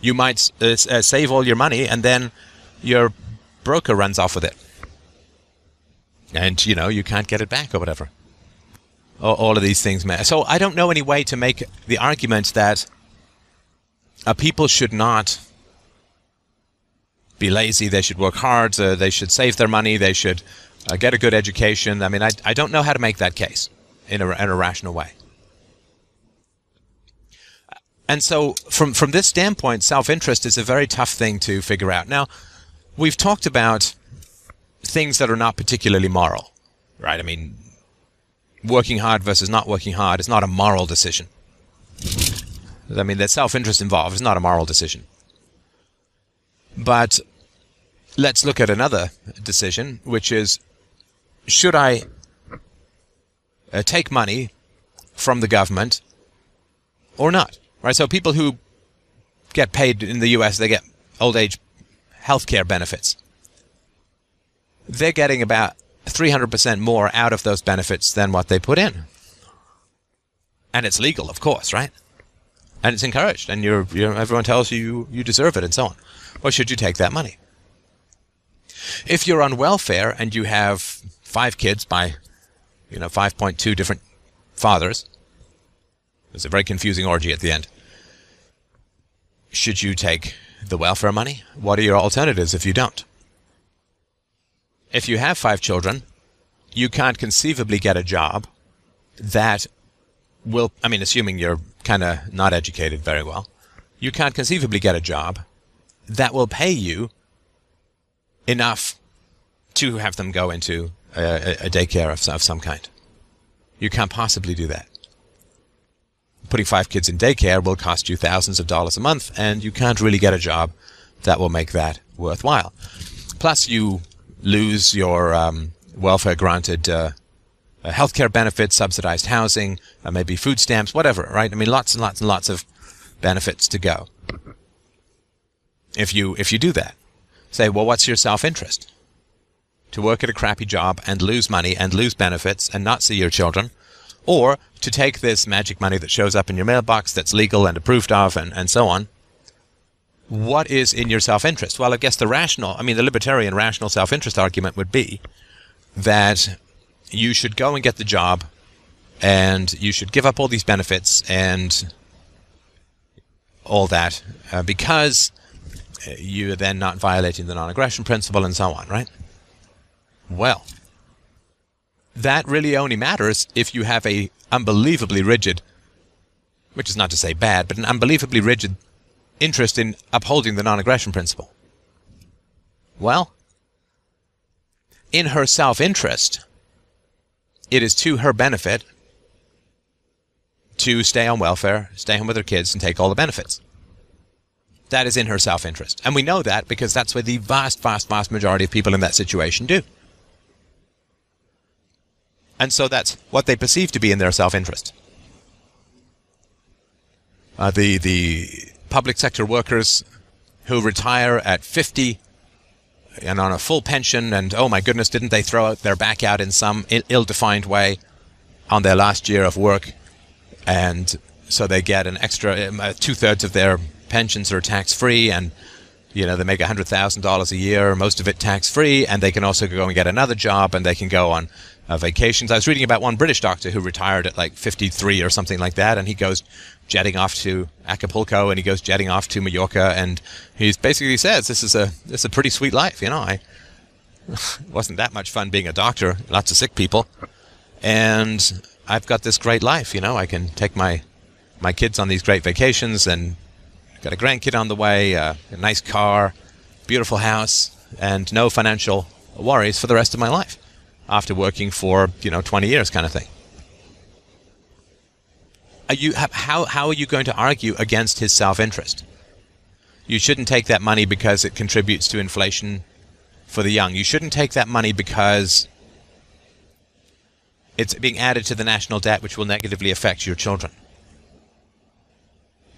You might save all your money, and then your broker runs off with it. And, you can't get it back or whatever. All of these things. So I don't know any way to make the argument that people should not be lazy. They should work hard. They should save their money. They should get a good education. I mean, I don't know how to make that case in a rational way. And so from this standpoint, self-interest is a very tough thing to figure out. Now, we've talked about things that are not particularly moral, right? I mean, working hard versus not working hard is not a moral decision. I mean, the self-interest involved is not a moral decision. But let's look at another decision, which is, should I take money from the government or not? Right? So people who get paid in the US, they get old age health care benefits. They're getting about 300% more out of those benefits than what they put in. And it's legal, of course, right? And it's encouraged, and everyone tells you you deserve it, and so on. Or should you take that money? If you're on welfare and you have 5 kids by, 5.2 different fathers, there's a very confusing orgy at the end. Should you take the welfare money? What are your alternatives if you don't? If you have 5 children, you can't conceivably get a job that will, assuming you're kind of not educated very well, you can't conceivably get a job that will pay you enough to have them go into a daycare of some kind. You can't possibly do that. Putting 5 kids in daycare will cost you thousands of dollars a month, and you can't really get a job that will make that worthwhile. Plus, you lose your welfare-granted healthcare benefits, subsidized housing, maybe food stamps, whatever, right? I mean, lots and lots and lots of benefits to go. If you do that, say, well, what's your self-interest? To work at a crappy job and lose money and lose benefits and not see your children, or to take this magic money that shows up in your mailbox that's legal and approved of and so on. What is in your self-interest? Well, I guess the libertarian rational self-interest argument would be that you should go and get the job and you should give up all these benefits and all that because you're then not violating the non-aggression principle and so on, right? Well, that really only matters if you have a unbelievably rigid, which is not to say bad, but an unbelievably rigid interest in upholding the non-aggression principle. Well, in her self-interest, it is to her benefit to stay on welfare, stay home with her kids, and take all the benefits. That is in her self-interest. And we know that because that's what the vast, vast, vast majority of people in that situation do. And so that's what they perceive to be in their self-interest. The public sector workers who retire at 50 and on a full pension, and oh my goodness, didn't they throw their back out in some ill-defined way on their last year of work, and so they get an extra 2/3 of their pensions are tax-free, and they make $100,000 a year, most of it tax-free, and they can also go and get another job, and they can go on vacations. I was reading about one British doctor who retired at like 53 or something like that, and he goes jetting off to Acapulco, and he goes jetting off to Mallorca, and he basically says, this is a pretty sweet life, I wasn't that much fun being a doctor, lots of sick people, and I've got this great life, I can take my kids on these great vacations, and got a grandkid on the way, a nice car, beautiful house, and no financial worries for the rest of my life after working for 20 years kind of thing. How are you going to argue against his self-interest? You shouldn't take that money because it contributes to inflation for the young. You shouldn't take that money because it's being added to the national debt, which will negatively affect your children.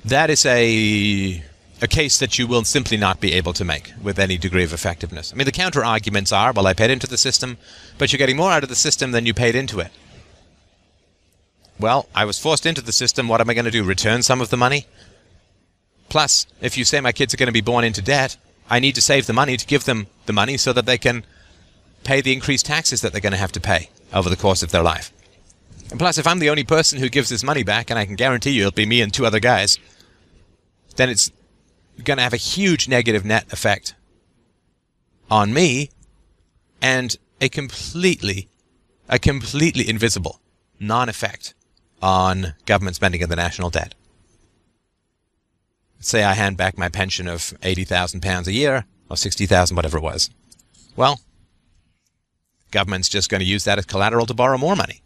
That is a case that you will simply not be able to make with any degree of effectiveness. The counter-arguments are, well, I paid into the system, but you're getting more out of the system than you paid into it. Well, I was forced into the system. What am I going to do? Return some of the money? Plus, if you say my kids are going to be born into debt, I need to save the money to give them the money so that they can pay the increased taxes that they're going to have to pay over the course of their life. And plus, if I'm the only person who gives this money back, and I can guarantee you it'll be me and 2 other guys, then it's going to have a huge negative net effect on me and a completely invisible non-effect on government spending of the national debt. Say I hand back my pension of £80,000 a year, or 60,000, whatever it was. Well, government's just going to use that as collateral to borrow more money,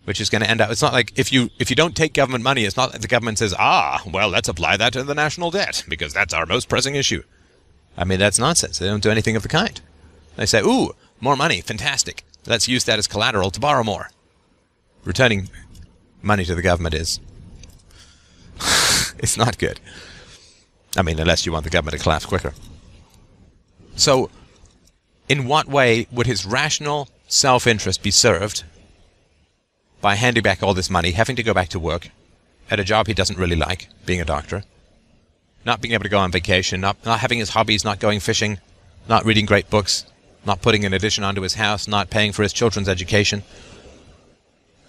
which is going to end up, it's not like if you don't take government money, it's not like the government says, well, let's apply that to the national debt because that's our most pressing issue. I mean, that's nonsense. They don't do anything of the kind. They say, ooh, more money, fantastic. Let's use that as collateral to borrow more. Returning money to the government is it's not good. I mean, unless you want the government to collapse quicker. So, in what way would his rational self-interest be served by handing back all this money, having to go back to work at a job he doesn't really like, being a doctor, not being able to go on vacation, not having his hobbies, not going fishing, not reading great books, not putting an addition onto his house, not paying for his children's education?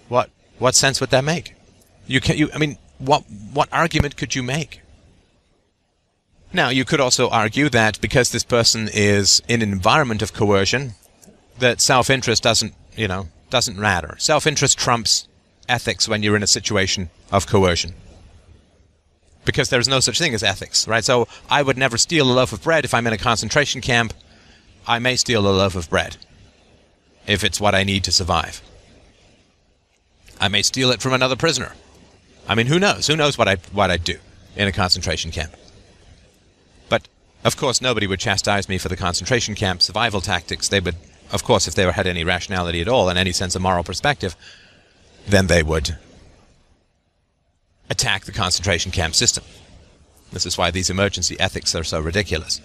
What sense would that make? What argument could you make? Now, you could also argue that because this person is in an environment of coercion, that self-interest doesn't matter. Self-interest trumps ethics when you're in a situation of coercion. Because there's no such thing as ethics, right? So I would never steal a loaf of bread if I'm in a concentration camp. I may steal a loaf of bread if it's what I need to survive. I may steal it from another prisoner. I mean, who knows? Who knows what I'd do in a concentration camp? But, of course, nobody would chastise me for the concentration camp survival tactics. They would, of course, if they had any rationality at all and any sense of moral perspective, then they would attack the concentration camp system. This is why these emergency ethics are so ridiculous.